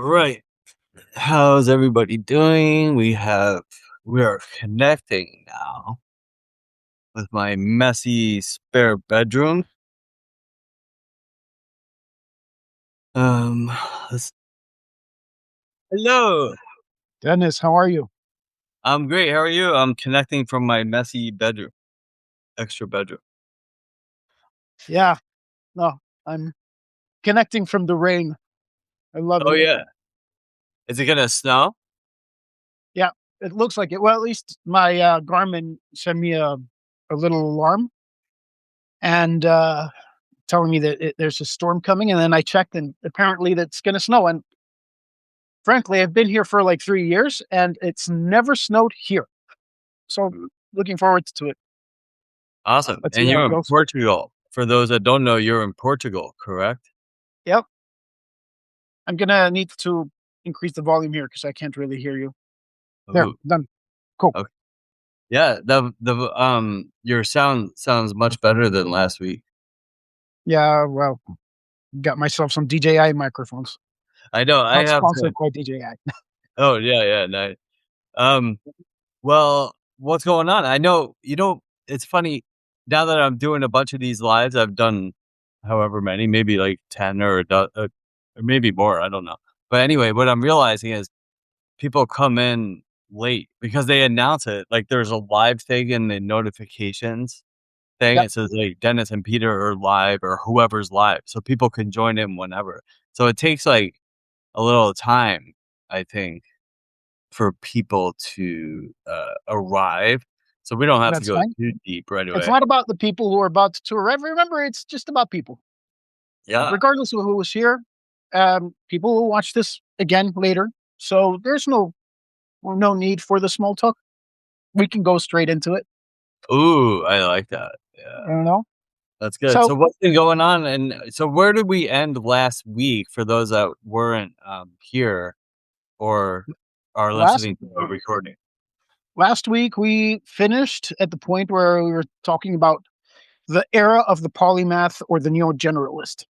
right. How's everybody doing? We are connecting now with my messy spare bedroom. Um, let's- hello. Dennis, how are you? I'm great. How are you? I'm connecting from my messy bedroom, extra bedroom. Yeah, no, I'm connecting from the rain. I love Oh it. yeah. Is it gonna snow? Yeah, it looks like it. Well, at least my Garmin sent me a little alarm and telling me that there's a storm coming. And then I checked, and apparently that's going to snow. And frankly, I've been here for like 3 years, and it's never snowed here. So looking forward to it. Awesome. Let's see And how you're it in goes. Portugal. For those that don't know, you're in Portugal, correct? Yep, I'm gonna need to increase the volume here because I can't really hear you. There, Ooh. done. Cool. Okay. Yeah, the your sound sounds much better than last week. Yeah, well, got myself some DJI microphones. I know. I Not have to. sponsored by DJI. Oh yeah, yeah, nice. Um, well, what's going on? I know, it's funny now that I'm doing a bunch of these lives. I've done however many, maybe like 10 or maybe more. I don't know. But anyway, what I'm realizing is people come in late because they announce it. Like there's a live thing in the notifications thing. Yep, It says like Dennis and Peter are live or whoever's live. So people can join in whenever. So it takes like a little time, I think, for people to arrive. So we don't have to that's go fine. too deep right It's away. not about the people who are about to arrive. Remember, it's just about people. Yeah. Regardless of who was here, people will watch this again later. So there's no need for the small talk. We can go straight into it. Ooh, I like that. Yeah. I don't know. That's good. So So what's been going on? And so where did we end last week for those that weren't here or are last listening to a recording? last week we finished at the point where we were talking about the era of the polymath or the neo generalist,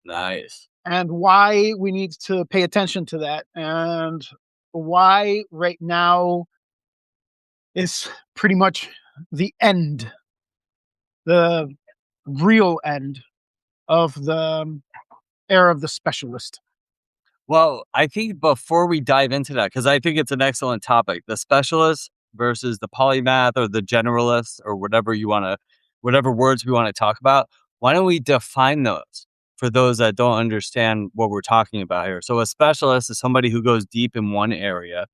Nice. and why we need to pay attention to that, and why right now is pretty much the end, the real end of the era of the specialist. Well, I think before we dive into that, because I think it's an excellent topic, the specialist versus the polymath or the generalist or whatever words we want to talk about. Why don't we define those for those that don't understand what we're talking about here? So a specialist is somebody who goes deep in one area.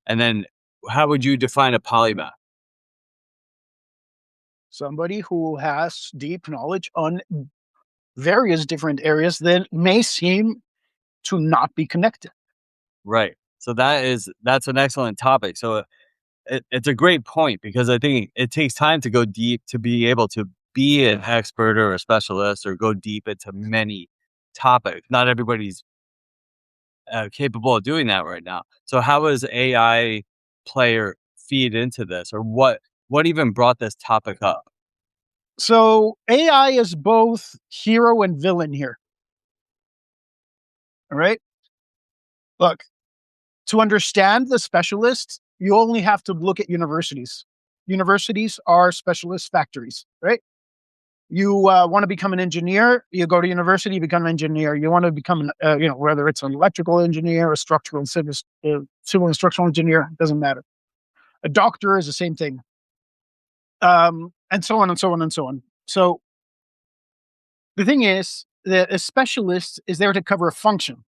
And then how would you define a polymath? Somebody who has deep knowledge on various different areas that may seem to not be connected. Right. So that's an excellent topic. So it's a great point because I think it takes time to go deep to be able to be an expert or a specialist or go deep into many topics. Not everybody's capable of doing that right now. So how is AI player feed into this, or what even brought this topic up? So AI is both hero and villain here. All right. Look, to understand the specialist, you only have to look at universities. Universities are specialist factories, right? You want to become an engineer, you go to university, you become an engineer. You want to become, whether it's an electrical engineer, a structural and civil and structural engineer, doesn't matter. A doctor is the same thing, and so on and so on and so on. So the thing is that a specialist is there to cover a function.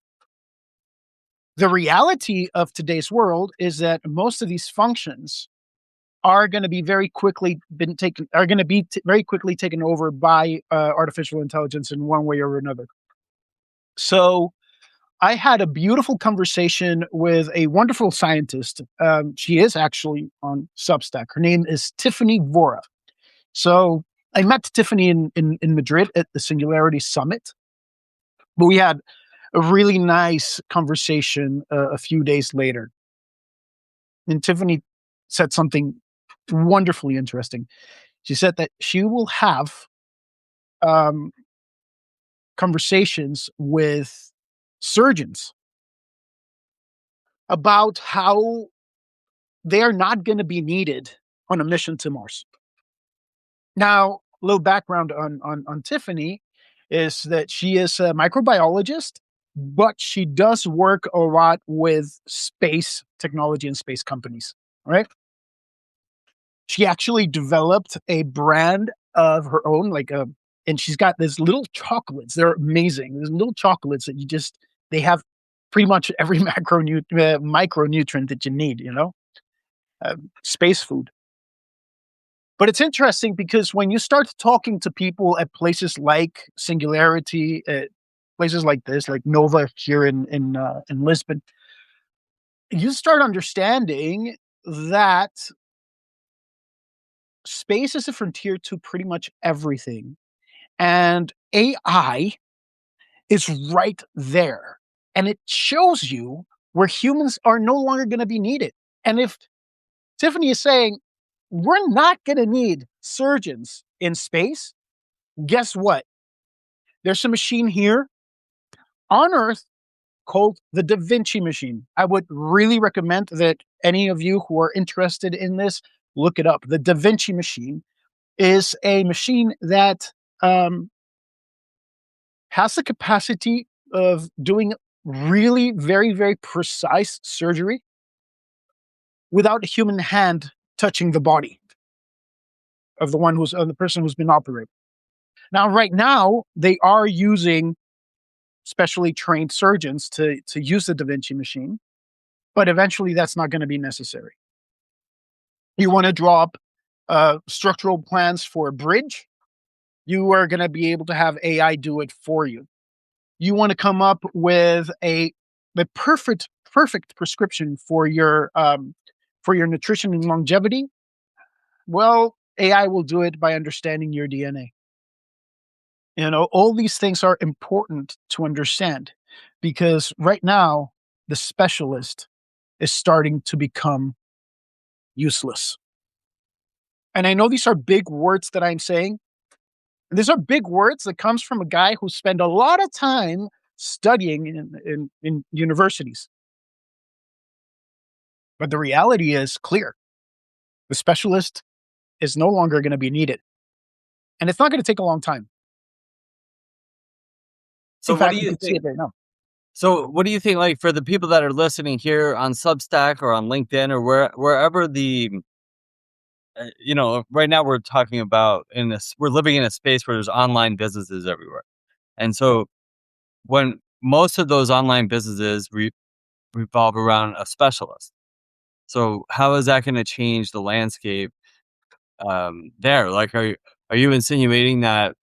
The reality of today's world is that most of these functions are going to be very quickly very quickly taken over by artificial intelligence in one way or another. So I had a beautiful conversation with a wonderful scientist. She is actually on Substack. Her name is Tiffany Vora. So I met Tiffany in Madrid at the Singularity Summit, but we had a really nice conversation a few days later. And Tiffany said something wonderfully interesting. She said that she will have um, conversations with surgeons about how they are not going to be needed on a mission to Mars. Now, a little background on Tiffany is that she is a microbiologist, but she does work a lot with space technology and space companies. Right? She actually developed a brand of her own, and she's got these little chocolates. They're amazing. These little chocolates that they have pretty much every micronutrient that you need. Space food. But it's interesting because when you start talking to people at places like Singularity, places like this, like Nova here in Lisbon, you start understanding that space is a frontier to pretty much everything, and AI is right there, and it shows you where humans are no longer going to be needed. And if Tiffany is saying we're not going to need surgeons in space, guess what? There's a machine here on Earth called the Da Vinci machine. I would really recommend that any of you who are interested in this look it up. The Da Vinci machine is a machine that has the capacity of doing really very, very precise surgery without a human hand touching the body of the person who's been operated. Now, right now, they are using specially trained surgeons to use the Da Vinci machine, but eventually that's not going to be necessary. You want to draw up structural plans for a bridge, you are going to be able to have AI do it for you. You want to come up with the perfect prescription for your nutrition and longevity. Well, AI will do it by understanding your DNA. All these things are important to understand because right now the specialist is starting to become useless. And I know these are big words that I'm saying. These are big words that comes from a guy who spent a lot of time studying in universities. But the reality is clear. The specialist is no longer going to be needed. And it's not going to take a long time. So In what fact, do you you can see it think? right now. So what do you think, like for the people that are listening here on Substack or on LinkedIn or wherever right now we're talking about we're living in a space where there's online businesses everywhere. And so when most of those online businesses revolve around a specialist. So how is that going to change the landscape there? Like, are you insinuating that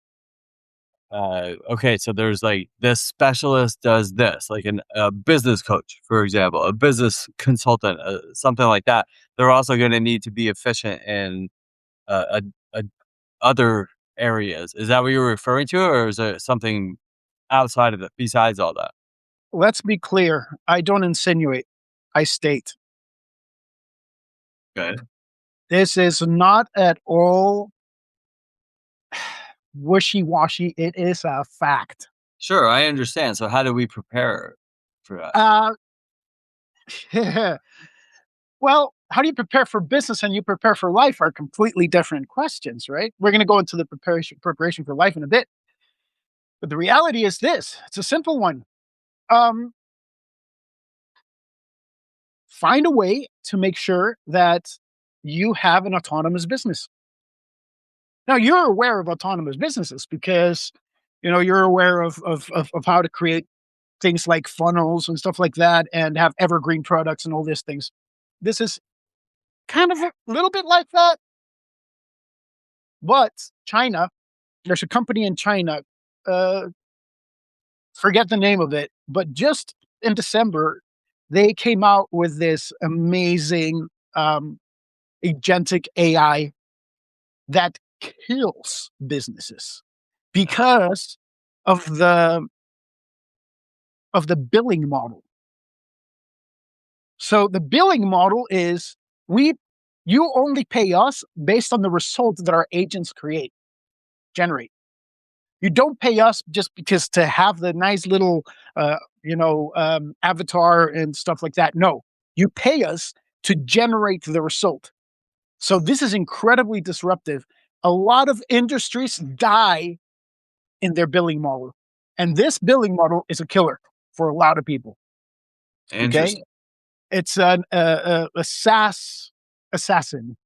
okay, so there's like this specialist does this, like a business coach, for example, a business consultant, something like that. They're also going to need to be efficient in uh, a, a other areas. Is that what you're referring to, or is it something outside of it besides all that? Let's be clear. I don't insinuate. I state Okay. this is not at all wishy-washy. It is a fact. Sure, I understand. So how do we prepare for that? Uh, well, how do you prepare for business and you prepare for life are completely different questions, right? We're going to go into the preparation for life in a bit. But the reality is this. It's a simple one. Um, Find a way to make sure that you have an autonomous business. Now, you're aware of autonomous businesses because you're aware of how to create things like funnels and stuff like that and have evergreen products and all these things. This is kind of a little bit like that. But China, there's a company in China, uh, forget the name of it, but just in December, they came out with this amazing agentic AI that kills businesses because of the billing model. So the billing model is you only pay us based on the results that our agents generate. You don't pay us just because to have the nice little, avatar and stuff like that. No, you pay us to generate the result. So this is incredibly disruptive. A lot of industries die in their billing model, and this billing model is a killer for a lot of people. Okay, Interesting. it's a SaaS assassin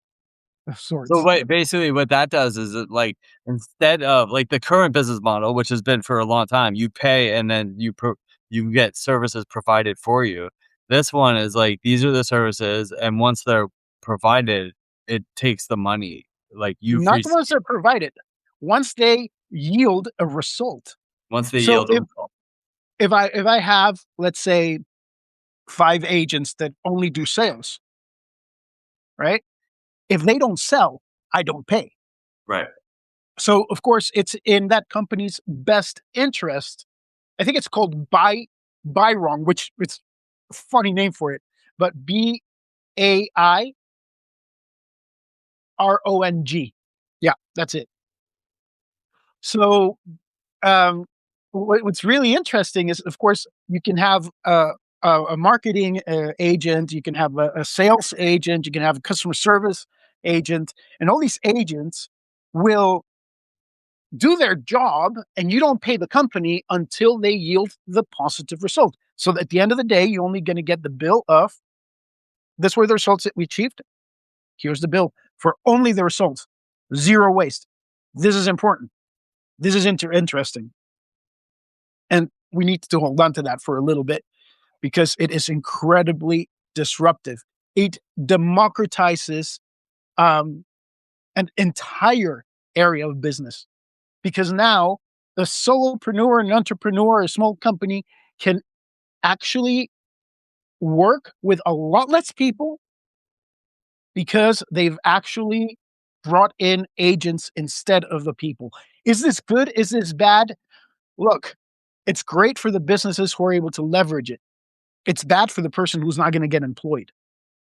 of So sorts. wait, basically what that does is it like instead of like the current business model, which has been for a long time, you pay and then you get services provided for you. This one is like these are the services, and once they're provided, it takes the money. Like you've Not the received ones that are provided. Once they yield a result. once they So yield a result. if I have, let's say, 5 agents that only do sales, right? If they don't sell, I don't pay. Right. So of course it's in that company's best interest. I think it's called buy wrong, which it's a funny name for it, but BAIRONG. Yeah, that's it. So um, what's really interesting is, of course, you can have a marketing agent, you can have a sales agent, you can have a customer service agent, and all these agents will do their job, and you don't pay the company until they yield the positive result. So at the end of the day, you're only going to get the bill of this were the results that we achieved. Here's the bill for only the results, zero waste. This is important. This is interesting. And we need to hold on to that for a little bit because it is incredibly disruptive. It democratizes um, an entire area of business because now a solopreneur, an entrepreneur, a small company can actually work with a lot less people because they've actually brought in agents instead of the people. Is this good? Is this bad? Look, it's great for the businesses who are able to leverage it. It's bad for the person who's not going to get employed.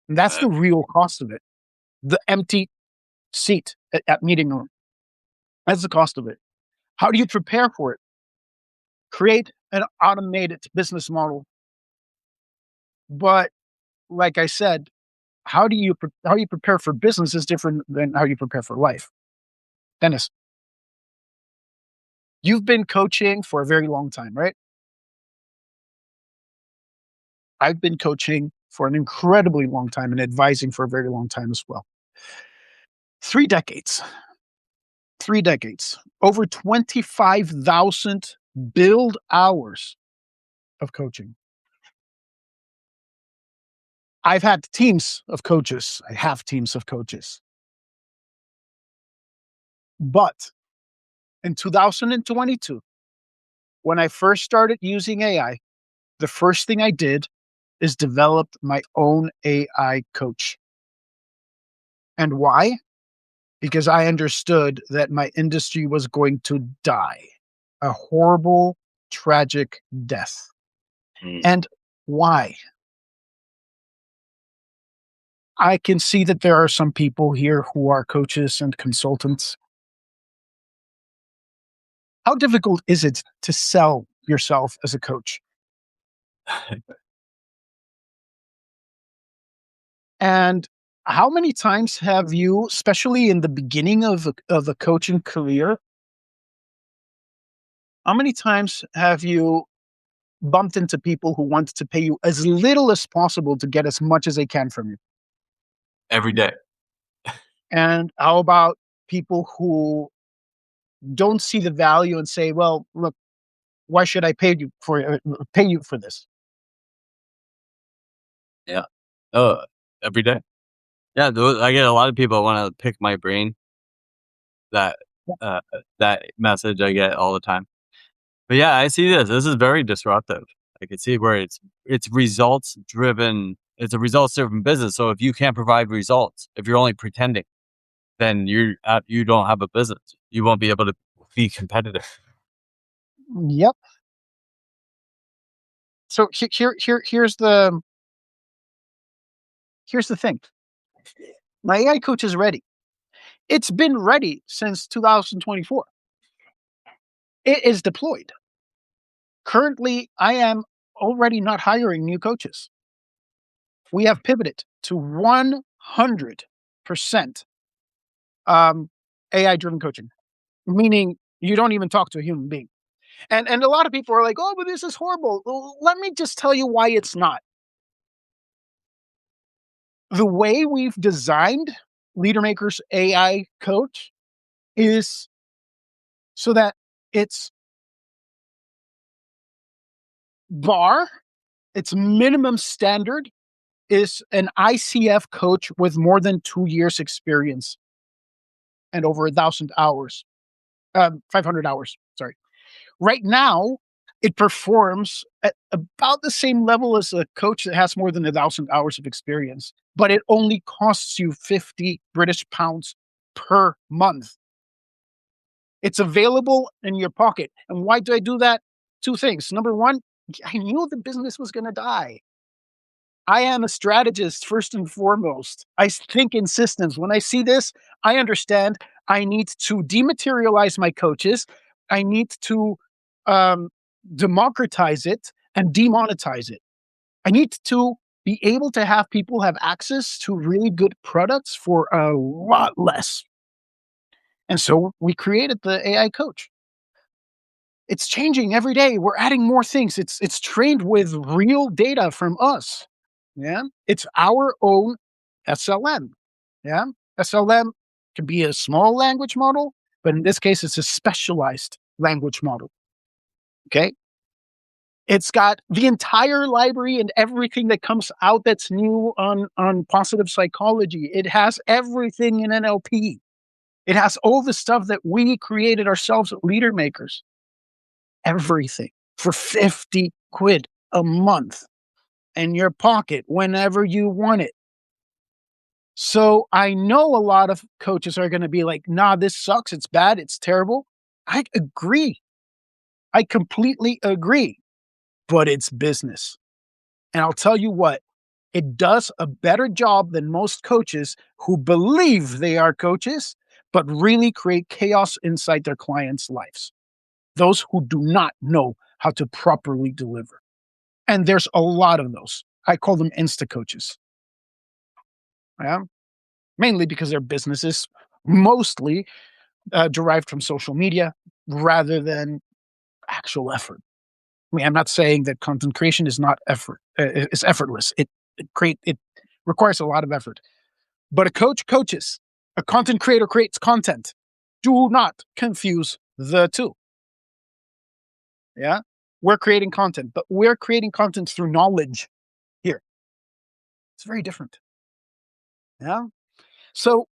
And that's Uh, the real cost of it. The empty seat at meeting room. That's the cost of it. How do you prepare for it? Create an automated business model. But like I said, how you prepare for business is different than how you prepare for life. Dennis, you've been coaching for a very long time, right? I've been coaching for an incredibly long time and advising for a very long time as well. 3 decades. 3 decades. Over 25,000 billed hours of coaching. I've had teams of coaches. I have teams of coaches. But in 2022, when I first started using AI, the first thing I did is developed my own AI coach. And why? Because I understood that my industry was going to die a horrible, tragic death. mm, And why? I can see that there are some people here who are coaches and consultants. How difficult is it to sell yourself as a coach? And how many times have you, especially in the beginning of a coaching career, how many times have you bumped into people who want to pay you as little as possible to get as much as they can from you? every day. And how about people who don't see the value and say, "Well, look, why should I pay you for this?" Yeah. Oh, every day. Yeah, I get a lot of people want to pick my brain. That that message I get all the time. But yeah, I see this. This is very disruptive. I can see where it's results driven. It's a results driven business. So if you can't provide results, if you're only pretending, then you don't have a business. You won't be able to be competitive. Yep. So here's the thing. My AI coach is ready. It's been ready since 2024. It is deployed. Currently, I am already not hiring new coaches. We have pivoted to 100% AI driven coaching, meaning you don't even talk to a human being. And a lot of people are like, oh, but this is horrible. Well, let me just tell you why it's not. The way we've designed LeaderMaker's AI coach is so that its bar, its minimum standard is an ICF coach with more than 2 years experience and over 1,000 hours, 500 hours. Sorry. Right now, it performs at about the same level as a coach that has more than 1,000 hours of experience, but it only costs you 50 British pounds per month. It's available in your pocket. And why do I do that? Two things. Number one, I knew the business was going to die. I am a strategist first and foremost. I think in systems. When I see this, I understand I need to dematerialize my coaches. I need to um, democratize it and demonetize it. I need to be able to have people have access to really good products for a lot less. And so we created the AI coach. It's changing every day. We're adding more things. It's trained with real data from us. Yeah. It's our own SLM. Yeah. SLM can be a small language model, but in this case, it's a specialized language model. Okay. It's got the entire library and everything that comes out that's new on positive psychology. It has everything in NLP. It has all the stuff that we created ourselves at Leader Makers. Everything for 50 quid a month in your pocket whenever you want it. So I know a lot of coaches are going to be like, nah, this sucks. It's bad. It's terrible. I agree. I completely agree. But it's business. And I'll tell you what, it does a better job than most coaches who believe they are coaches, but really create chaos inside their clients' lives. Those who do not know how to properly deliver. And there's a lot of those. I call them insta coaches. Yeah. Mainly because their businesses mostly derived from social media rather than actual effort. I mean, I'm not saying that content creation is not effort. It's effortless. It requires a lot of effort. But a coach coaches. A content creator creates content. Do not confuse the two. Yeah, we're creating content, but we're creating content through knowledge. Here, it's very different. Yeah. So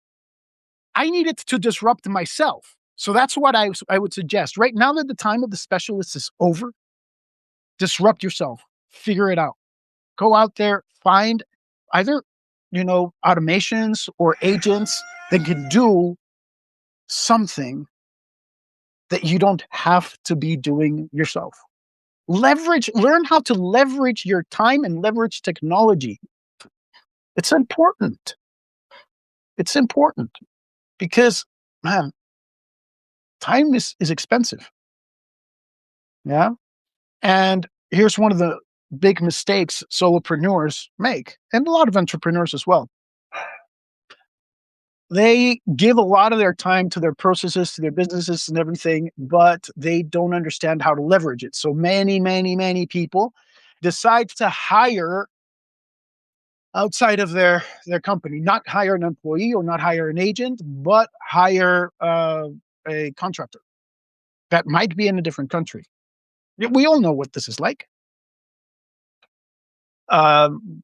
I needed to disrupt myself. So that's what I would suggest. Right now that the time of the specialists is over, disrupt yourself, figure it out. Go out there, find either, automations or agents that can do something that you don't have to be doing yourself. Learn how to leverage your time and leverage technology. It's important. It's important because, man, time is expensive. Yeah. And here's one of the big mistakes solopreneurs make, and a lot of entrepreneurs as well. They give a lot of their time to their processes, to their businesses and everything, but they don't understand how to leverage it. So many, many, many people decide to hire outside of their company, not hire an employee or not hire an agent, but hire a contractor that might be in a different country. We all know what this is like. Um,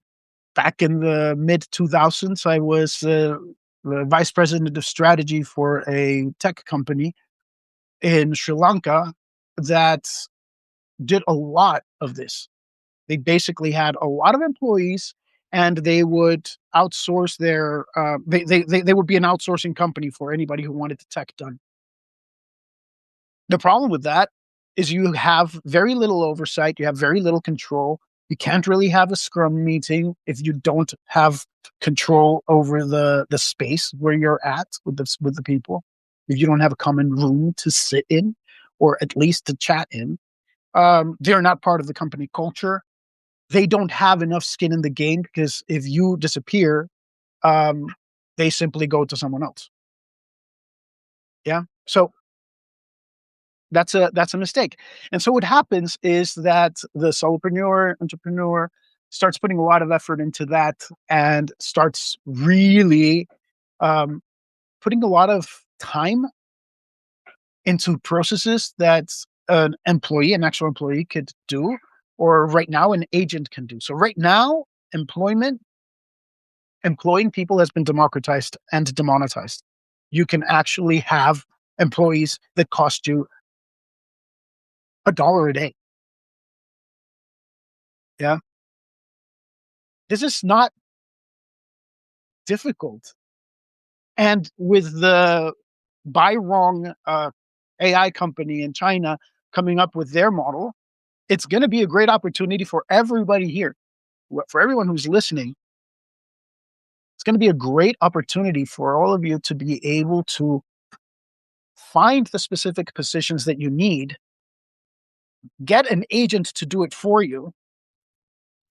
Back in the mid 2000s, I was the vice president of strategy for a tech company in Sri Lanka that did a lot of this. They basically had a lot of employees, and they would outsource their. They would be an outsourcing company for anybody who wanted the tech done. The problem with that is you have very little oversight. You have very little control. You can't really have a scrum meeting if you don't have control over the space where you're at with the people. If you don't have a common room to sit in, or at least to chat in. They're not part of the company culture. They don't have enough skin in the game because if you disappear, um, they simply go to someone else. Yeah. So that's a mistake. And so what happens is that the solopreneur, entrepreneur starts putting a lot of effort into that and starts really um, putting a lot of time into processes that an actual employee could do, or right now an agent can do. So right now, employment, employing people has been democratized and demonetized. You can actually have employees that cost you $1 a day. Yeah. This is not difficult. And with the buy wrong AI company in China coming up with their model, it's going to be a great opportunity for everybody here, for everyone who's listening. It's going to be a great opportunity for all of you to be able to find the specific positions that you need, get an agent to do it for you,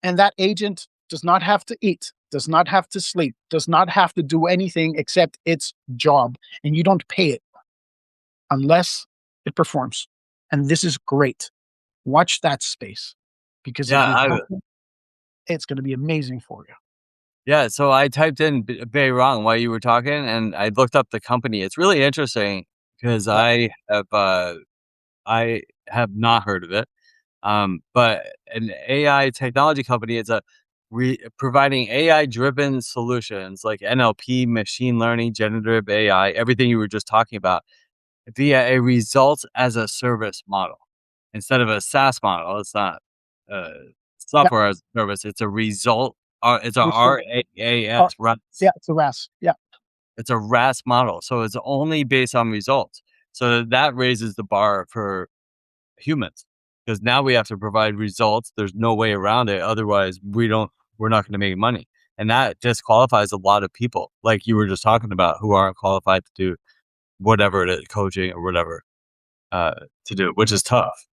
and that agent does not have to eat, does not have to sleep, does not have to do anything except its job, and you don't pay it unless it performs. And this is great. Watch that space because if Yeah, you have it, it's going to be amazing for you. yeah, so I typed in very wrong while you were talking, and I looked up the company. It's really interesting because Yeah, I have not heard of it. But an AI technology company is providing AI-driven solutions like NLP, machine learning, generative AI, everything you were just talking about, via a results as a service model instead of a SaaS model. It's not uh, yeah, software as a service. It's a result. It's a for sure. RAAS. Yeah, it's a RAS. Yeah, It's a RAS model, so it's only based on results. So that raises the bar for humans because now we have to provide results. There's no way around it. Otherwise, we're not going to make money. And that disqualifies a lot of people, like you were just talking about, who aren't qualified to do whatever it is, coaching or whatever, uh, to do, which is tough.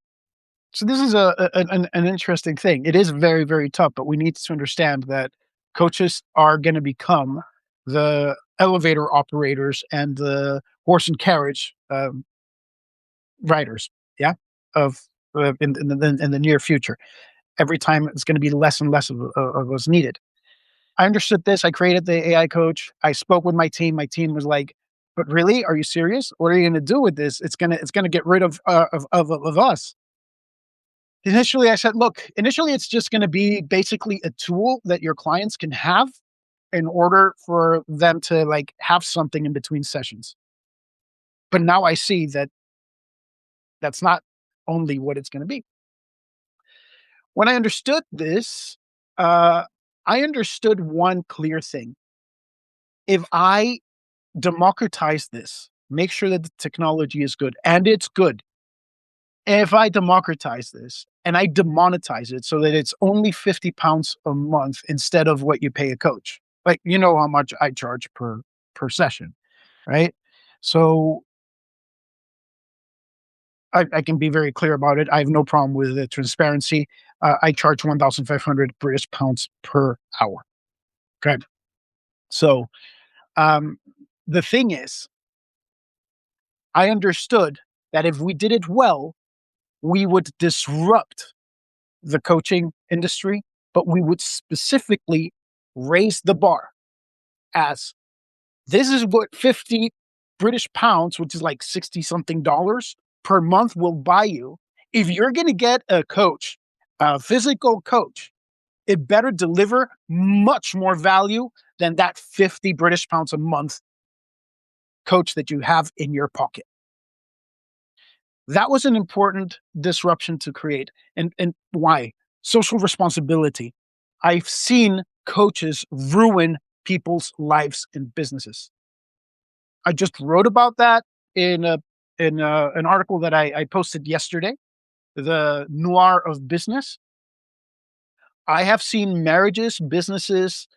so this is an interesting thing. It is very, very tough, but we need to understand that coaches are going to become the elevator operators and the horse and carriage riders. Yeah, of in the near future. Every time it's going to be less and less of us needed. I understood this. I created the AI coach. I spoke with my team. My team was like, "But really, are you serious? What are you going to do with this? It's gonna get rid of us." Initially, I said, "Look, initially, it's just going to be basically a tool that your clients can have in order for them to like have something in between sessions." But now I see that that's not only what it's going to be. When I understood this, uh, I understood one clear thing. If I democratize this, make sure that the technology is good, and it's good. If I democratize this and I demonetize it so that it's only £50 a month instead of what you pay a coach, like you know how much I charge per session, right? So I can be very clear about it. I have no problem with the transparency. I charge 1,500 British pounds per hour. Okay, so um, the thing is, I understood that if we did it well, we would disrupt the coaching industry, but we would specifically raise the bar as this is what 50 British pounds, which is like 60 something dollars per month, will buy you. If you're going to get a coach, a physical coach, it better deliver much more value than that 50 British pounds a month coach that you have in your pocket. That was an important disruption to create. And why? Social responsibility. I've seen coaches ruin people's lives and businesses. I just wrote about that in an article that I posted yesterday, the noir of business. I have seen marriages, businesses,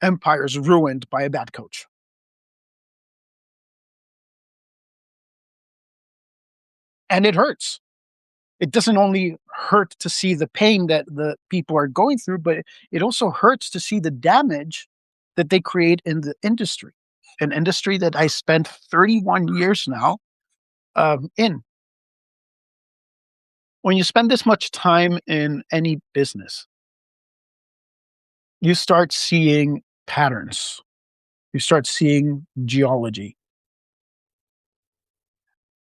empires ruined by a bad coach. And it hurts. It doesn't only hurt to see the pain that the people are going through, but it also hurts to see the damage that they create in the industry, an industry that I spent 31 years now in. When you spend this much time in any business, you start seeing patterns, you start seeing geology.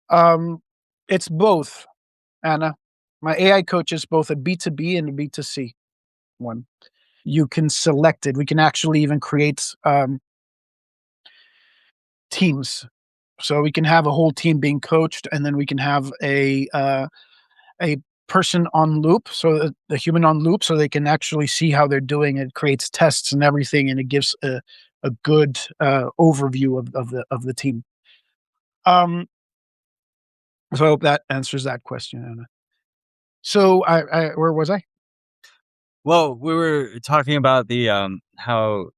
Um, it's both, Anna. My AI coach is both a B2B and a B2C one. You can select it. We can actually even create teams. So we can have a whole team being coached, and then we can have a person on loop, so the human on loop, so they can actually see how they're doing. It creates tests and everything, and it gives a good overview of the team. Um, so I hope that answers that question, Anna. So I where was I? Well, we were talking about the how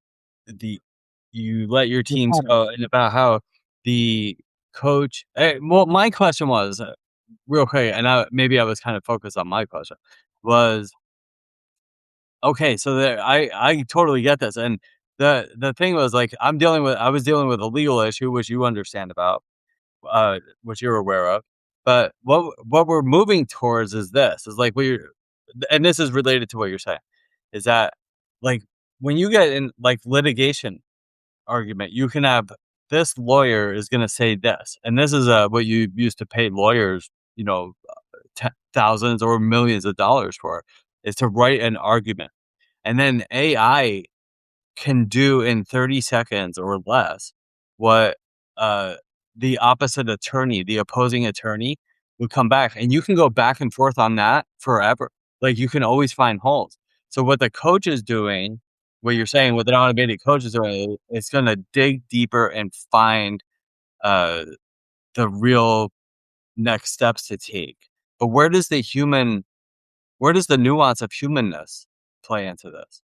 the you let your The teams pattern. go, and about how the coach. Well, my question was real quick, and maybe I was kind of focused on my question was okay. So there, I totally get this, and the thing was like I was dealing with a legal issue which you understand about, which you're aware of. But what we're moving towards is this is like we're and this is related to what you're saying, is that like when you get in like litigation argument, you can have this lawyer is gonna say this, and this is what you used to pay lawyers, you know, thousands or millions of dollars for, is to write an argument. And then AI can do in 30 seconds or less what uh, the opposite attorney, the opposing attorney, would come back. And you can go back and forth on that forever. Like you can always find holes. So what the coach is doing, what you're saying, what the automated coach is doing, it's going to dig deeper and find uh, the real next steps to take. But where does the nuance of humanness play into this?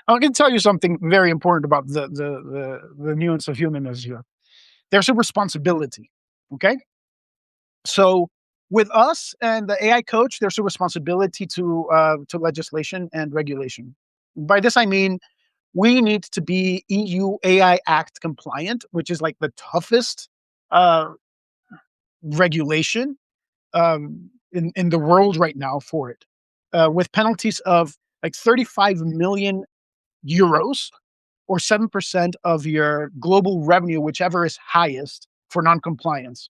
I can tell you something very important about the nuance of humanness here. There's a responsibility. Okay, so with us and the AI coach, there's a responsibility to legislation and regulation. By this I mean we need to be EU AI Act compliant, which is like the toughest uh, regulation in the world right now for it, with penalties of like 35 million euros or 7% of your global revenue, whichever is highest for non-compliance.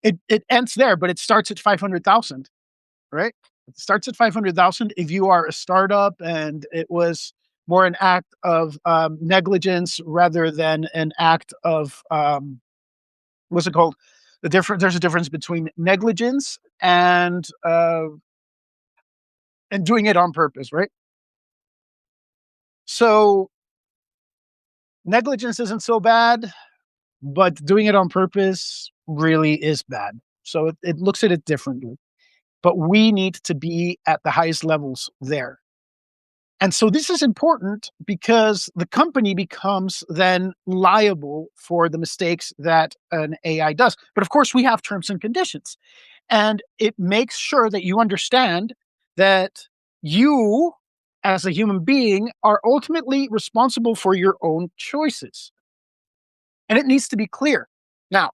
It ends there, but it starts at 500,000, right? It starts at 500,000 if you are a startup and it was more an act of negligence rather than an act of what's it called? There's a difference between negligence and doing it on purpose, right? So negligence isn't so bad, but doing it on purpose really is bad. So it looks at it differently. But we need to be at the highest levels there. And so this is important because the company becomes then liable for the mistakes that an AI does. But of course, we have terms and conditions. And it makes sure that you understand that you, as a human being, are ultimately responsible for your own choices. And it needs to be clear. Now,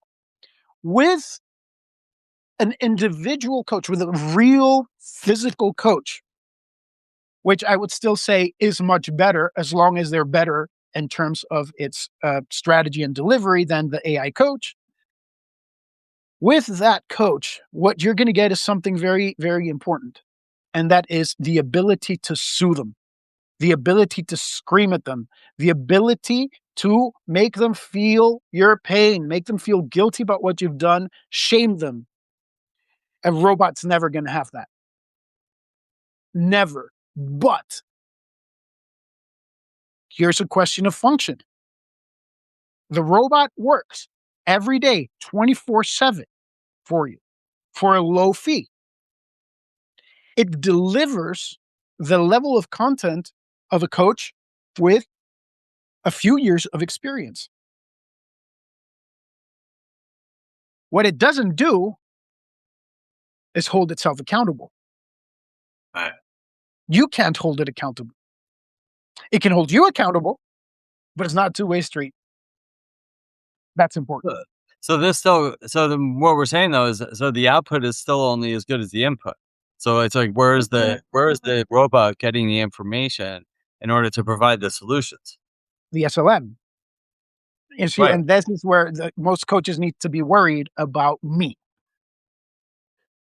with an individual coach, with a real physical coach, which I would still say is much better as long as they're better in terms of its strategy and delivery than the AI coach. With that coach, what you're going to get is something very, very important. And that is the ability to sue them, the ability to scream at them, the ability to make them feel your pain, make them feel guilty about what you've done, shame them. A robot's never going to have that. Never. But here's a question of function. The robot works every day, 24/7 for you for a low fee. It delivers the level of content of a coach with a few years of experience. What it doesn't do is hold itself accountable. Right. You can't hold it accountable. It can hold you accountable, but it's not a two-way street. That's important. So this still so the what we're saying though is so the output is still only as good as the input. So it's like where's the robot getting the information in order to provide the solutions? The SLM. You see, Right. and this is where most coaches need to be worried about me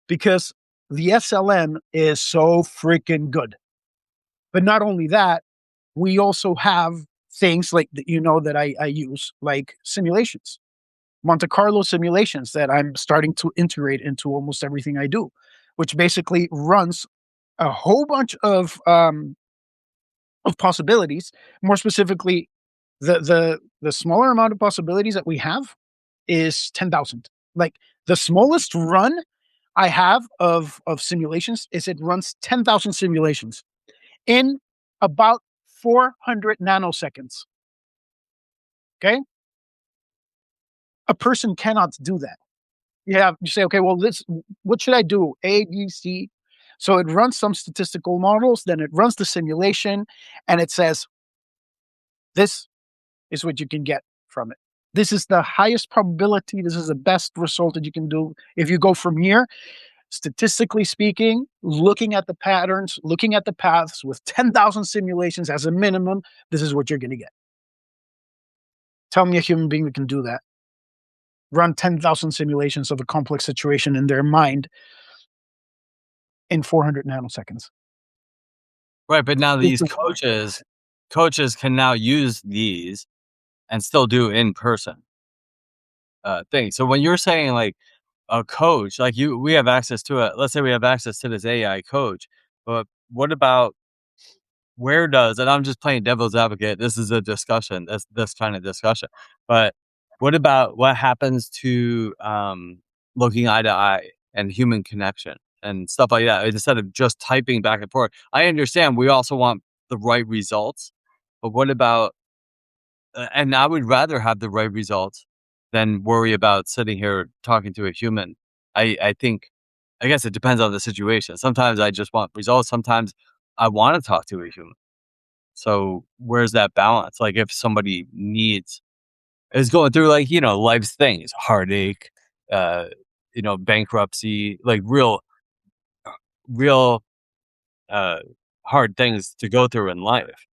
because the SLM is so freaking good. But not only that, we also have things like that I use, like simulations, Monte Carlo simulations that I'm starting to integrate into almost everything I do, which basically runs a whole bunch of possibilities. More specifically, the smaller amount of possibilities that we have is 10,000. Like the smallest run I have of simulations is it runs 10,000 simulations in about 400 nanoseconds. Okay, a person cannot do that. You say, okay, well, this what should I do? A, B, C. So it runs some statistical models, then it runs the simulation, and it says this is what you can get from it. This is the highest probability. This is the best result that you can do. If you go from here, statistically speaking, looking at the patterns, looking at the paths with 10,000 simulations as a minimum, this is what you're going to get. Tell me a human being that can do that. Run 10,000 simulations of a complex situation in their mind in 400 nanoseconds. Right, but now This these is coaches can now use these and still do in-person things. So when you're saying like a coach, like we have access to it. Let's say we have access to this AI coach, but what about where does and I'm just playing devil's advocate. This is a discussion. This kind of discussion. But what about what happens to looking eye to eye and human connection and stuff like that instead of just typing back and forth? I understand we also want the right results, but what about and I would rather have the right results than worry about sitting here talking to a human. I think I guess it depends on the situation. Sometimes I just want results. Sometimes I want to talk to a human. So where's that balance? Like if somebody needs is going through like, life's things, heartache, uh, bankruptcy, like real uh hard things to go through in life.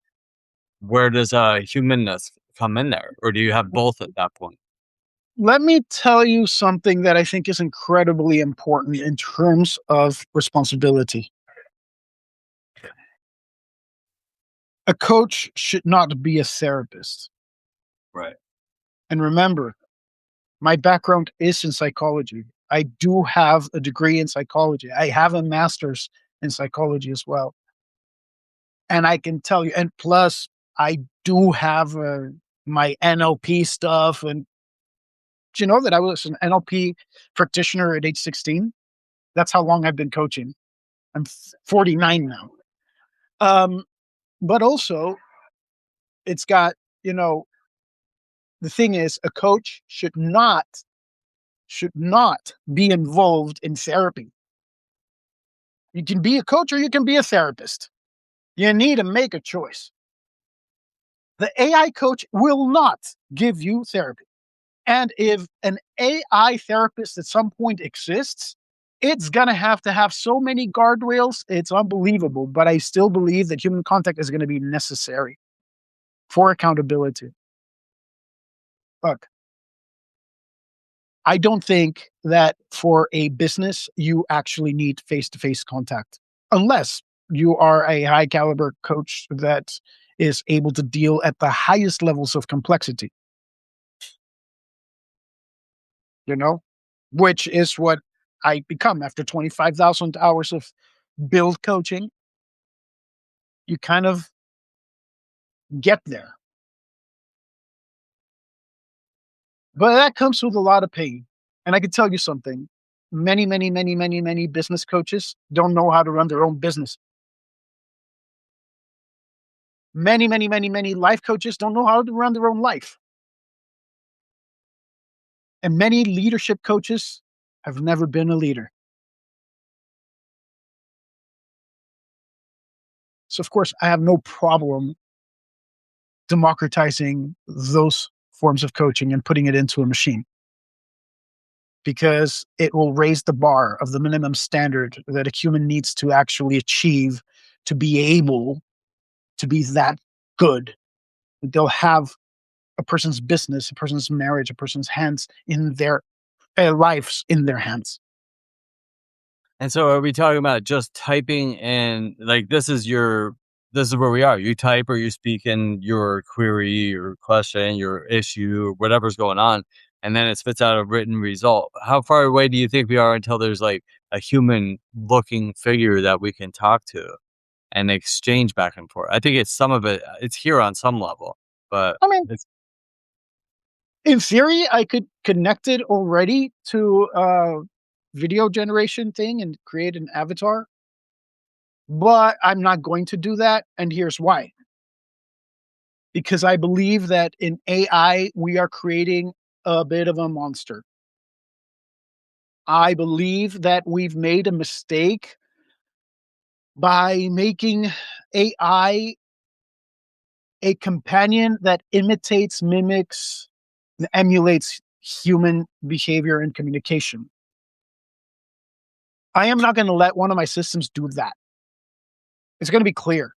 Where does humanness come in there? Or do you have both at that point? Let me tell you something that I think is incredibly important in terms of responsibility. A coach should not be a therapist. Right. And remember, my background is in psychology. I do have a degree in psychology. I have a master's in psychology as well. And I can tell you, and plus, I do have my NLP stuff. And do you know that I was an NLP practitioner at age 16? That's how long I've been coaching. I'm 49 now. Um, but also, it's got, you know, the thing is, a coach should not be involved in therapy. You can be a coach or you can be a therapist. You need to make a choice. The AI coach will not give you therapy. And if an AI therapist at some point exists, it's going to have so many guardrails. It's unbelievable. But I still believe that human contact is going to be necessary for accountability. Look, I don't think that for a business, you actually need face to face contact unless you are a high caliber coach that is able to deal at the highest levels of complexity, you know, which is what I become after 25,000 hours of build coaching. You kind of get there, but that comes with a lot of pain. And I can tell you something many, many, many, many, many business coaches don't know how to run their own business. Many, many, many, many life coaches don't know how to run their own life. And many leadership coaches have never been a leader. So, of course, I have no problem democratizing those forms of coaching and putting it into a machine because it will raise the bar of the minimum standard that a human needs to actually achieve to be able to be that good. They'll have a person's business, a person's marriage, a person's hands in their lives in their hands. And so are we talking about just typing in, like, this is where we are. You type or you speak in your query, your question, your issue, or whatever's going on, and then it spits out a written result. How far away do you think we are until there's like a human looking figure that we can talk to and exchange back and forth? I think it's some of it, it's here on some level, but I mean, it's in theory, I could connect it already to a video generation thing and create an avatar, but I'm not going to do that. And here's why. Because I believe that in AI, we are creating a bit of a monster. I believe that we've made a mistake by making AI a companion that imitates, mimics, and emulates human behavior and communication. I am not going to let one of my systems do that. It's going to be clear.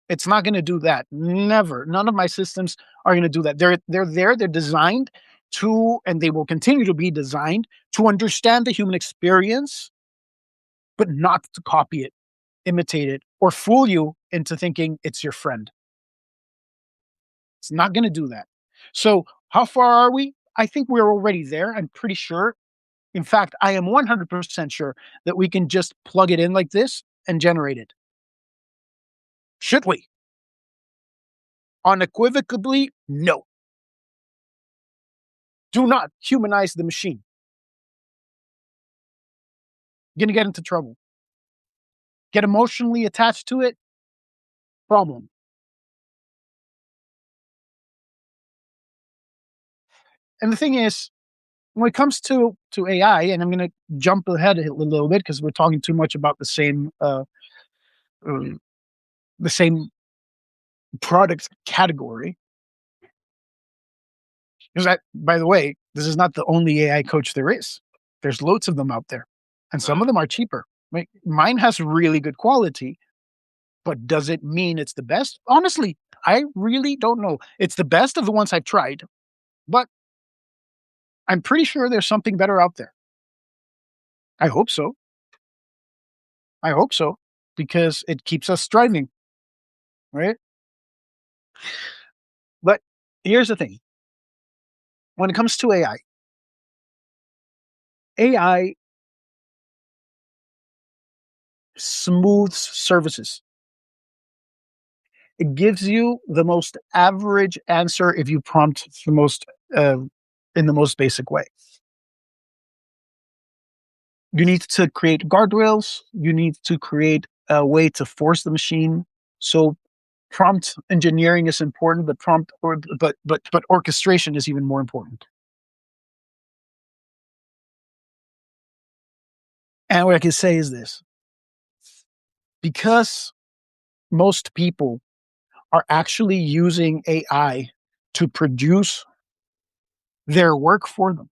It's not going to do that. Never. None of my systems are going to do that. They're there. They're designed to, and they will continue to be designed to understand the human experience, but not to copy it, imitate it, or fool you into thinking it's your friend. It's not going to do that. So, how far are we? I think we're already there. I'm pretty sure. In fact, I am 100% sure that we can just plug it in like this and generate it. Should we? Unequivocally, no. Do not humanize the machine. You're going to get into trouble. Get emotionally attached to it, problem. And the thing is, when it comes to AI, and I'm going to jump ahead a little bit because we're talking too much about um, the same product category. Because that, by the way, this is not the only AI coach there is. There's loads of them out there, and some of them are cheaper. Like, mine has really good quality, but does it mean it's the best? Honestly, I really don't know. It's the best of the ones I've tried, but I'm pretty sure there's something better out there. I hope so. I hope so because it keeps us striving, right? But here's the thing: when it comes to AI smooths services. It gives you the most average answer if you prompt the most uh, in the most basic way. You need to create guardrails. You need to create a way to force the machine. So prompt engineering is important, but but orchestration is even more important. And what I can say is this: because most people are actually using AI to produce their work for them,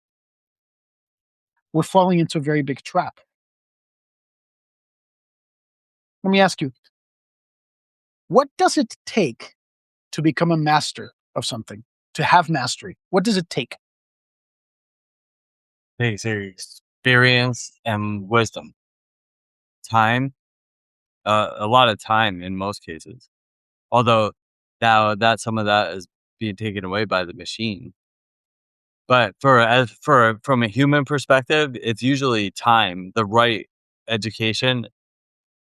we're falling into a very big trap. Let me ask you, what does it take to become a master of something, to have mastery? What does it take? takes experience and wisdom, time, a lot of time in most cases. Although now that some of that is being taken away by the machine. But from a human perspective, it's usually time, the right education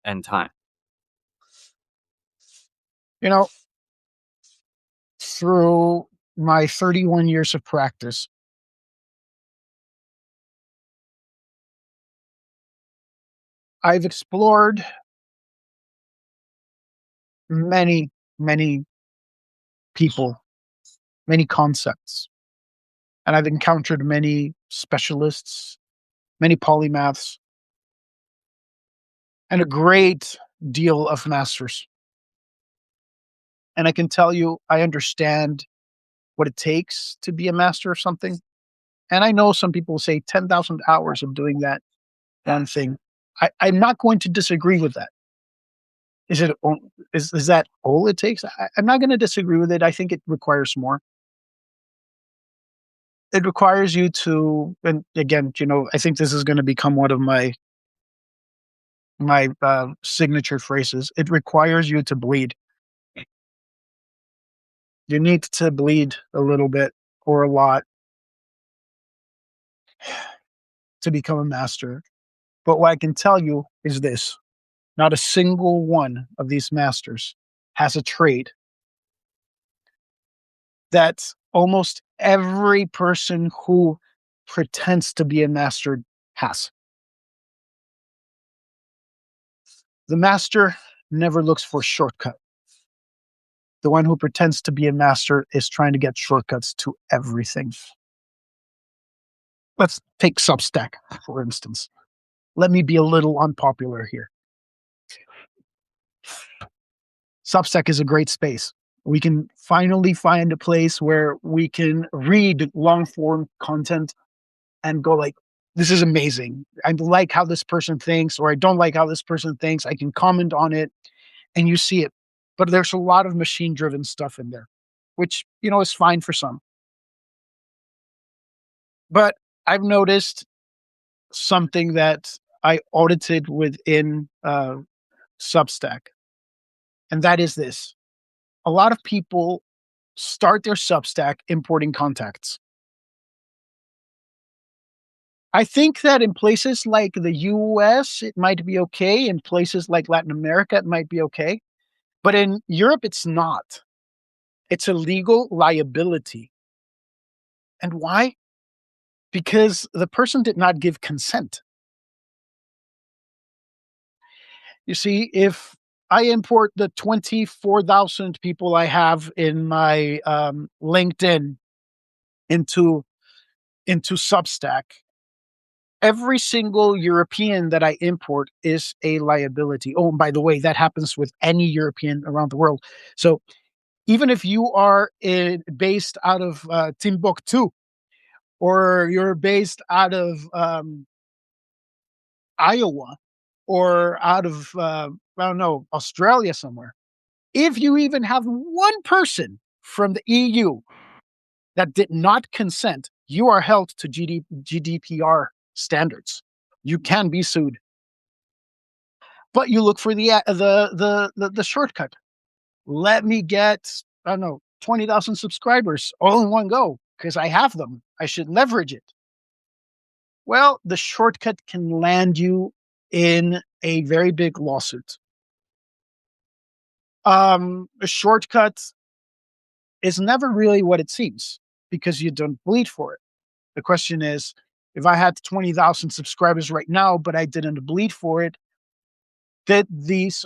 and time. You know, through my 31 years of practice, I've explored many, many people, many concepts, and I've encountered many specialists, many polymaths, and a great deal of masters. And I can tell you, I understand what it takes to be a master of something. And I know some people say 10,000 hours of doing that one thing. I'm not going to disagree with that. Is it is that all it takes? I'm not going to disagree with it. I think it requires more. It requires you to, and again, I think this is going to become one of my signature phrases. It requires you to bleed. You need to bleed a little bit or a lot to become a master. But what I can tell you is this: not a single one of these masters has a trait that almost every person who pretends to be a master has. The master never looks for a shortcut. The one who pretends to be a master is trying to get shortcuts to everything. Let's take Substack, for instance. Let me be a little unpopular here. Substack is a great space. We can finally find a place where we can read long form content and go like, this is amazing. I like how this person thinks, or I don't like how this person thinks. I can comment on it and you see it. But there's a lot of machine driven stuff in there, which, is fine for some. But I've noticed something that I audited within Substack, and that is this: a lot of people start their Substack importing contacts. I think that in places like the US, it might be okay. In places like Latin America, it might be okay. But in Europe, it's not. It's a legal liability. And why? Because the person did not give consent. You see, if I import the 24,000 people I have in my LinkedIn into Substack, every single European that I import is a liability. Oh, and by the way, that happens with any European around the world. So even if you are based out of Timbuktu, or you're based out of Iowa, or out of, I don't know, Australia somewhere, if you even have one person from the EU that did not consent, you are held to GDPR standards. You can be sued. But you look for the shortcut. Let me get, I don't know, 20,000 subscribers all in one go because I have them. I should leverage it. Well, the shortcut can land you in a very big lawsuit. A shortcut is never really what it seems because you don't bleed for it. The question is, if I had 20,000 subscribers right now, but I didn't bleed for it, that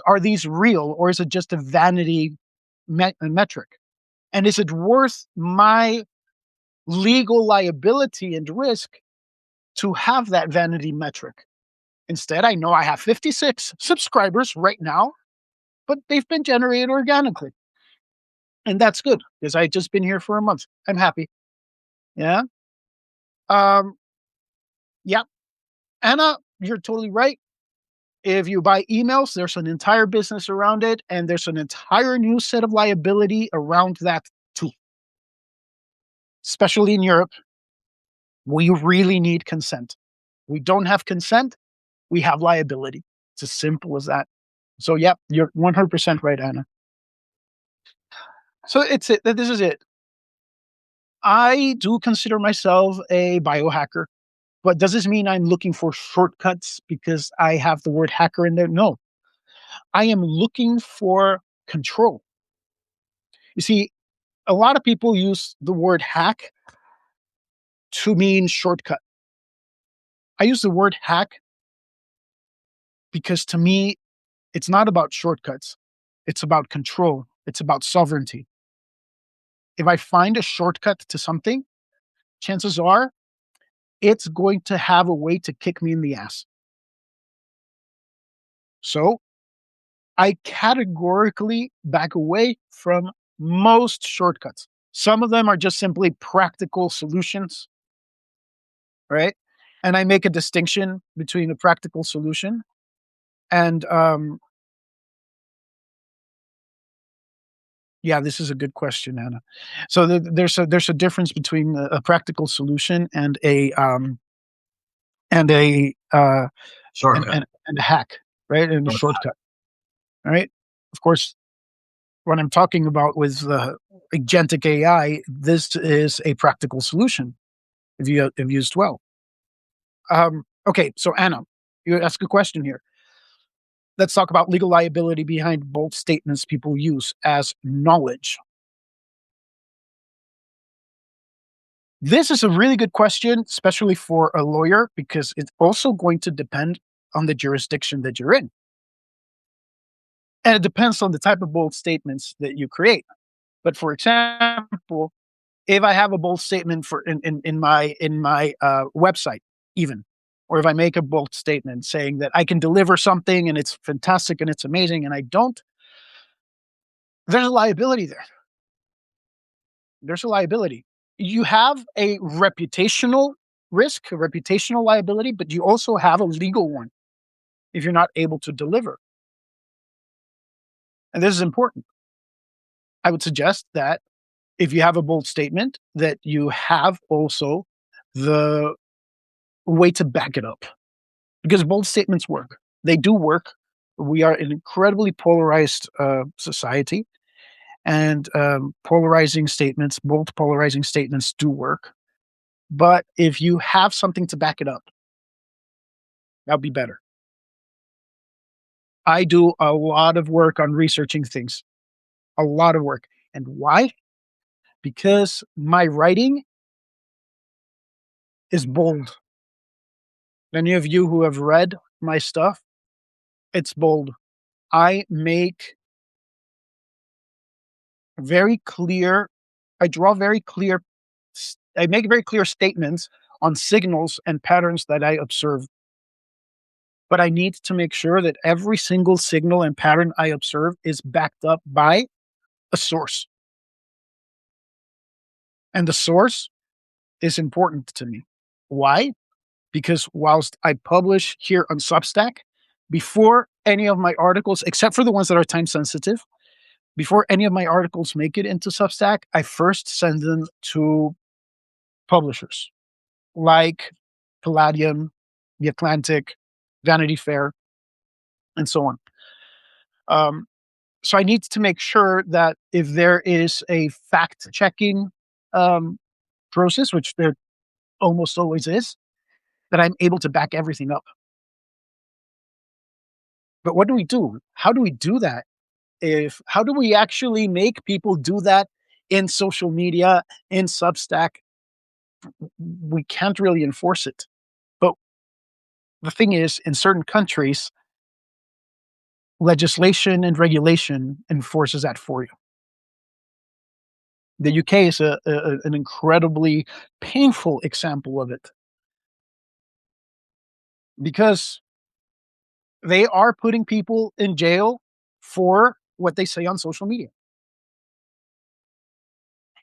are these real, or is it just a vanity metric? And is it worth my legal liability and risk to have that vanity metric? Instead, I know I have 56 subscribers right now, but they've been generated organically. And that's good because I just been here for a month. I'm happy. Yeah. Um, yeah. Anna, you're totally right. If you buy emails, there's an entire business around it, and there's an entire new set of liability around that too. Especially in Europe, we really need consent. We don't have consent, we have liability. It's as simple as that. So, yeah, you're 100% right, Anna. So this is it. I do consider myself a biohacker, but does this mean I'm looking for shortcuts because I have the word hacker in there? No, I am looking for control. You see, a lot of people use the word hack to mean shortcut. I use the word hack because to me, it's not about shortcuts. It's about control. It's about sovereignty. If I find a shortcut to something, chances are it's going to have a way to kick me in the ass. So I categorically back away from most shortcuts. Some of them are just simply practical solutions, right? And I make a distinction between a practical solution and yeah, this is a good question, Anna. So there's a difference between a practical solution and a Shortcut. and a hack, right? And a shortcut, right? Of course, what I'm talking about with agentic AI, this is a practical solution if used well. Okay, so Anna, you ask a question here. Let's talk about legal liability behind bold statements people use as knowledge. This is a really good question, especially for a lawyer, because it's also going to depend on the jurisdiction that you're in. And it depends on the type of bold statements that you create. But for example, if I have a bold statement for in my website, even, or if I make a bold statement saying that I can deliver something and it's fantastic and it's amazing, and I don't, there's a liability there. There's a liability. You have a reputational risk, a reputational liability, but you also have a legal one if you're not able to deliver. And this is important. I would suggest that if you have a bold statement, that you have also the way to back it up, because bold statements work. They do work. We are an incredibly polarized society, and polarizing statements, bold polarizing statements do work. But if you have something to back it up, that would be better. I do a lot of work on researching things, a lot of work. And why? Because my writing is bold. Many of you who have read my stuff, it's bold. I make very clear, I draw very clear, I make very clear statements on signals and patterns that I observe. But I need to make sure that every single signal and pattern I observe is backed up by a source. And the source is important to me. Why? Because whilst I publish here on Substack, before any of my articles, except for the ones that are time sensitive, before any of my articles make it into Substack, I first send them to publishers like Palladium, The Atlantic, Vanity Fair, and so on. Um, so I need to make sure that if there is a fact checking um, process, which there almost always is, that I'm able to back everything up. But what do we do? How do we do that? If how do we actually make people do that in social media, in Substack? We can't really enforce it. But the thing is, in certain countries, legislation and regulation enforces that for you. The UK is an incredibly painful example of it, because they are putting people in jail for what they say on social media.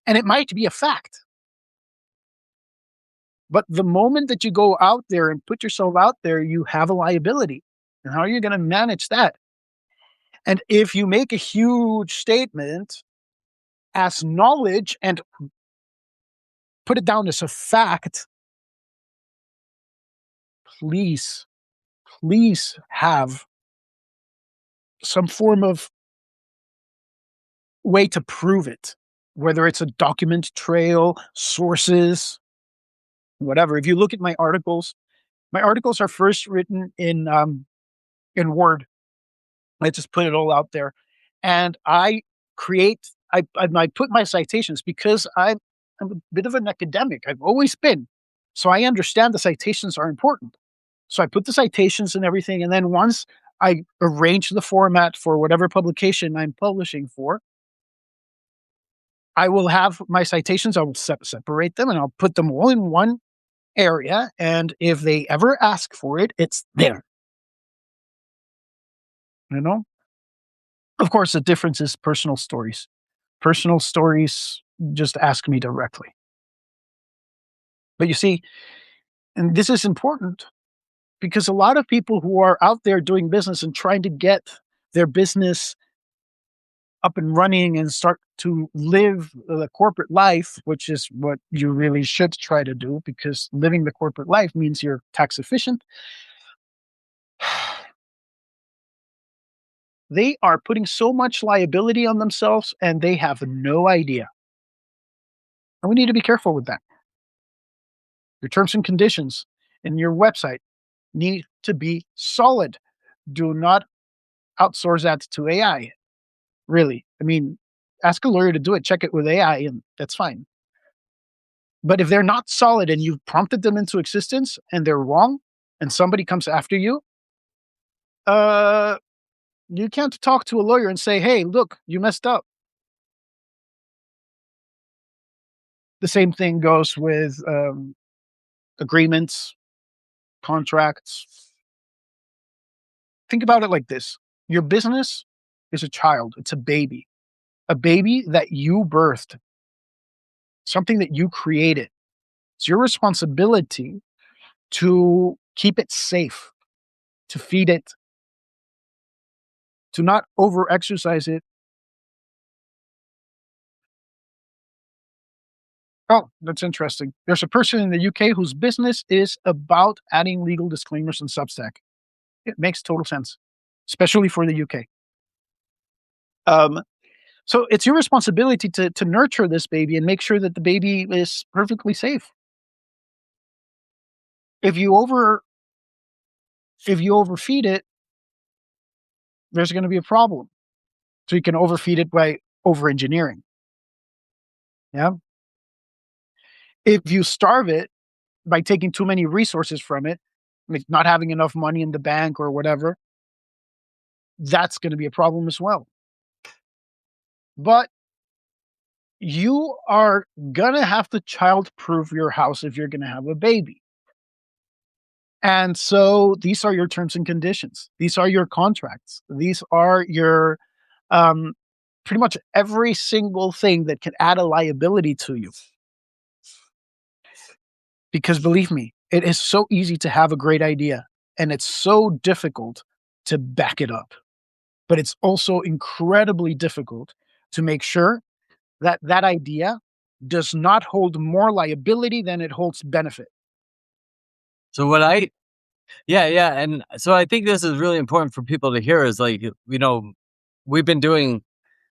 And it might be a fact. But the moment that you go out there and put yourself out there, you have a liability. And how are you going to manage that? And if you make a huge statement as knowledge and put it down as a fact, please, please have some form of way to prove it, whether it's a document trail, sources, whatever. If you look at my articles are first written in Word. I just put it all out there, and I create. I put my citations because I'm a bit of an academic. I've always been, so I understand the citations are important. So I put the citations and everything, and then once I arrange the format for whatever publication I'm publishing for, I will have my citations. I will separate them, and I'll put them all in one area. And if they ever ask for it, it's there. You know. Of course, the difference is personal stories. Personal stories, just ask me directly. But you see, and this is important because a lot of people who are out there doing business and trying to get their business up and running and start to live the corporate life, which is what you really should try to do because living the corporate life means you're tax efficient. They are putting so much liability on themselves and they have no idea. And we need to be careful with that. Your terms and conditions in your website need to be solid. Do not outsource that to AI. Really. I mean, ask a lawyer to do it, check it with AI, and that's fine. But if they're not solid and you've prompted them into existence and they're wrong and somebody comes after you, uh, you can't talk to a lawyer and say, hey, look, you messed up. The same thing goes with agreements, contracts. Think about it like this: your business is a child, it's a baby that you birthed, something that you created. It's your responsibility to keep it safe, to feed it, to not over exercise it. Oh, that's interesting. There's a person in the UK whose business is about adding legal disclaimers in Substack. It makes total sense, especially for the UK. Um, so it's your responsibility to nurture this baby and make sure that the baby is perfectly safe. If you over if you overfeed it, there's going to be a problem. So you can overfeed it by over engineering. Yeah. If you starve it by taking too many resources from it, like not having enough money in the bank or whatever, that's going to be a problem as well. But you are going to have to child proof your house if you're going to have a baby. And so these are your terms and conditions. These are your contracts. These are your um, pretty much every single thing that can add a liability to you. Because believe me, it is so easy to have a great idea and it's so difficult to back it up. But it's also incredibly difficult to make sure that that idea does not hold more liability than it holds benefit. So what I yeah, yeah, and so I think this is really important for people to hear is like, we've been doing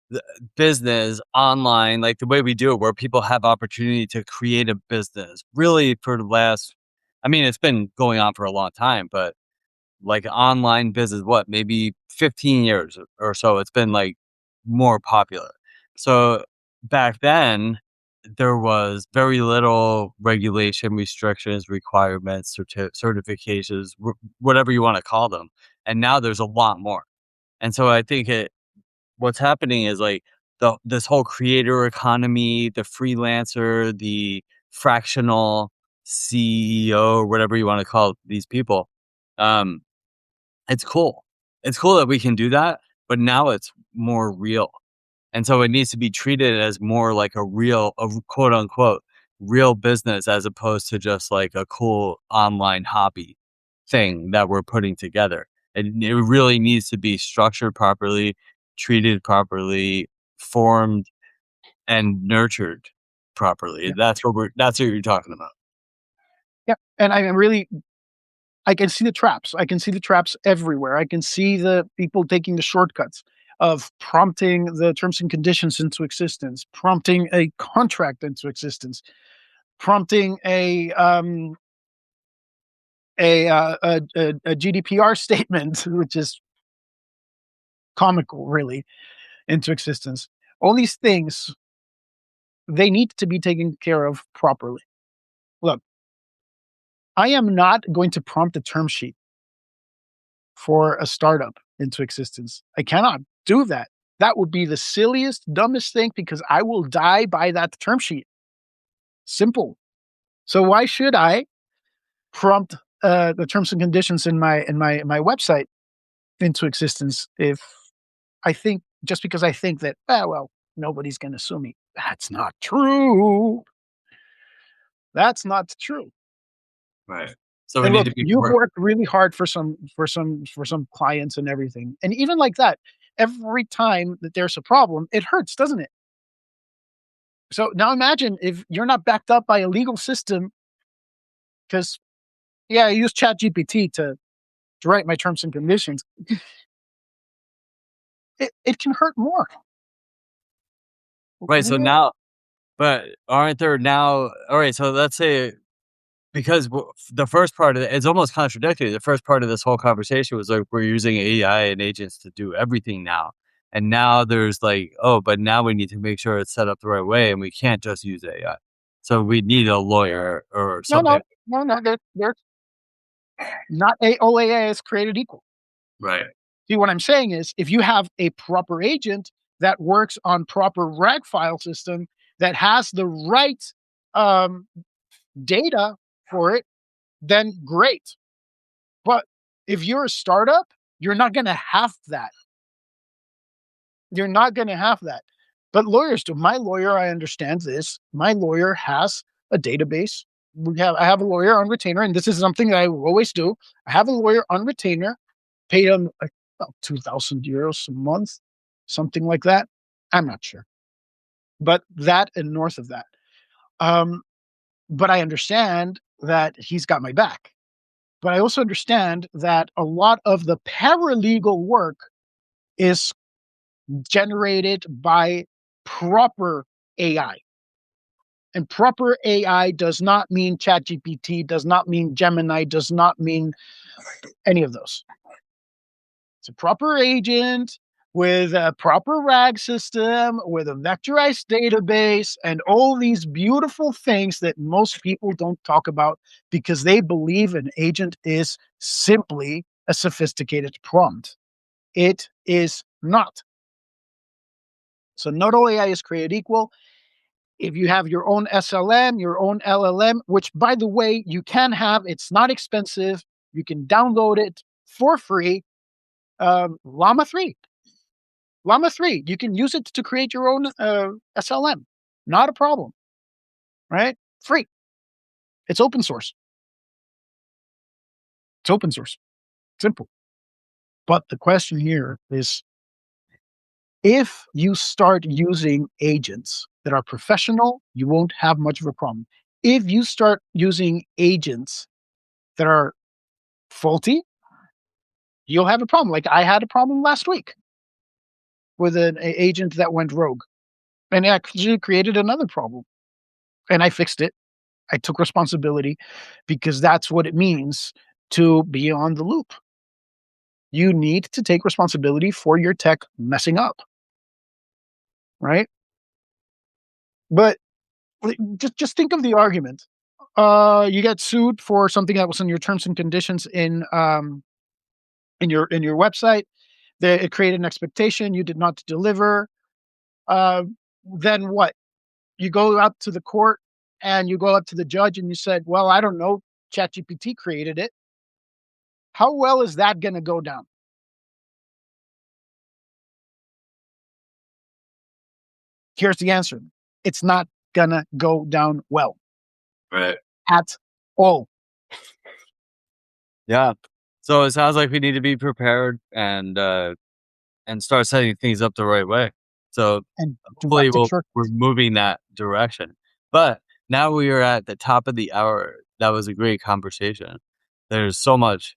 the business online, like the way we do it, where people have opportunity to create a business really for the last, I mean, it's been going on for a long time, but like online business, what, maybe 15 years or so, it's been like more popular. So back then, there was very little regulation, restrictions, requirements, certifications, whatever you want to call them. And now there's a lot more. And so I think what's happening is like this whole creator economy, the freelancer, the fractional CEO, or whatever you want to call these people. Um, it's cool. It's cool that we can do that, but now it's more real. And so it needs to be treated as more like a quote unquote real business as opposed to just like a cool online hobby thing that we're putting together. It really needs to be structured properly, treated properly, formed and nurtured properly. Yeah. That's what you're talking about. Yeah. And I am really, I can see the traps. I can see the traps everywhere. I can see the people taking the shortcuts of prompting the terms and conditions into existence, prompting a contract into existence, prompting a GDPR statement, which is comical, really, into existence. All these things, they need to be taken care of properly. Look, I am not going to prompt a term sheet for a startup into existence. I cannot do that. That would be the silliest, dumbest thing because I will die by that term sheet. Simple. So why should I prompt the terms and conditions in my website into existence if I think just because I think that, well, nobody's going to sue me. That's not true. That's not true. Right. So we And need look, to be you've more. worked really hard for some clients and everything. And even like that, every time that there's a problem, it hurts, doesn't it? So now imagine if you're not backed up by a legal system, because yeah, I use ChatGPT to write my terms and conditions. It can hurt more. Right. So now, but aren't there now? All right. So let's say, because the first part of it, it's almost contradictory. The first part of this whole conversation was like, we're using AI and agents to do everything now. And now there's like, oh, but now we need to make sure it's set up the right way and we can't just use AI. So we need a lawyer or No, something. no, no, no. They're not all AI is created equal. Right. See, what I'm saying is, if you have a proper agent that works on proper rag file system that has the right um, data for it, then great. But if you're a startup, you're not going to have that. You're not going to have that. But lawyers do. My lawyer, I understand this. My lawyer has a database. I have a lawyer on retainer, and this is something that I will always do. I have a lawyer on retainer, pay him about 2,000 euros a month, something like that. I'm not sure, but that and north of that. Um, but I understand that he's got my back. But I also understand that a lot of the paralegal work is generated by proper AI. And proper AI does not mean ChatGPT, does not mean Gemini, does not mean any of those. It's a proper agent with a proper RAG system, with a vectorized database, and all these beautiful things that most people don't talk about because they believe an agent is simply a sophisticated prompt. It is not. So not all AI is created equal. If you have your own SLM, your own LLM, which by the way, you can have, it's not expensive. You can download it for free. Llama 3. Llama 3. You can use it to create your own SLM. Not a problem, right? Free. It's open source. It's open source. Simple. But the question here is, if you start using agents that are professional, you won't have much of a problem. If you start using agents that are faulty, you'll have a problem. Like I had a problem last week with an agent that went rogue and actually created another problem. And I fixed it. I took responsibility because that's what it means to be on the loop. You need to take responsibility for your tech messing up, right? But just think of the argument. You get sued for something that was in your terms and conditions in your website. That it created an expectation you did not deliver. Uh, then what? You go up to the court and you go up to the judge and you said, "Well, I don't know. ChatGPT created it." How well is that going to go down? Here's the answer: it's not gonna go down well Right. at all. Yeah. So it sounds like we need to be prepared and start setting things up the right way. So And do not hopefully take short. we're moving that direction. But now we are at the top of the hour. That was a great conversation. There's so much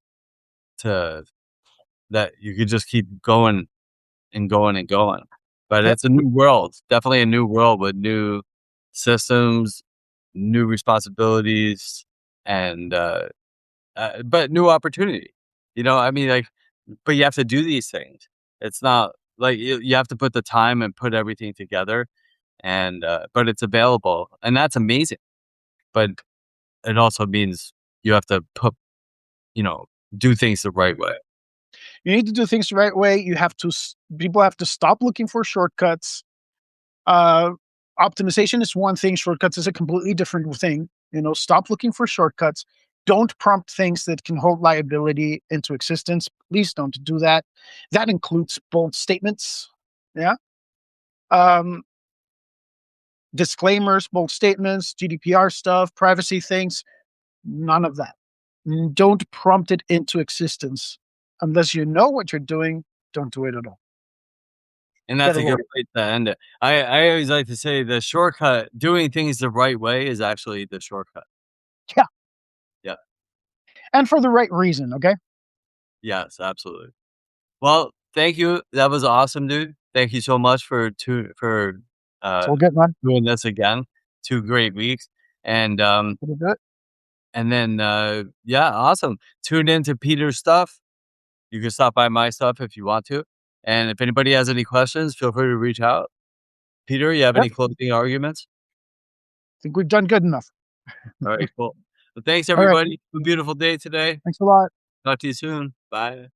to that you could just keep going and going and going. But Yep. it's a new world, definitely a new world with new systems, new responsibilities, and but new opportunity. I mean, like, but you have to do these things. It's not like you have to put the time and put everything together, and but it's available, and that's amazing. But it also means you have to put, you know, do things the right way. You need to do things the right way. You have to. People have to stop looking for shortcuts. Uh, Optimization is one thing. Shortcuts is a completely different thing. Stop looking for shortcuts. Don't prompt things that can hold liability into existence. Please don't do that. That includes bold statements. Yeah. Um, Disclaimers, bold statements, GDPR stuff, privacy things, none of that. Don't prompt it into existence. Unless you know what you're doing, don't do it at all. And that's Get it a good wrong. place to end it. I always like to say the shortcut doing things the right way is actually the shortcut. Yeah. Yeah. And for the right reason. Okay. Yes, absolutely. Well, thank you. That was awesome, dude. Thank you so much for, It's uh, all good, man. doing this again. 2 great weeks. And, We'll do it. and then, yeah, awesome. Tune into Peter's stuff. You can stop by my stuff if you want to. And if anybody has any questions, feel free to reach out. Peter, you have Yep. any closing arguments? Think we've done good enough. All right, cool. Well, thanks All right. everybody. Have a beautiful day today. Thanks a lot. Talk to you soon. Bye.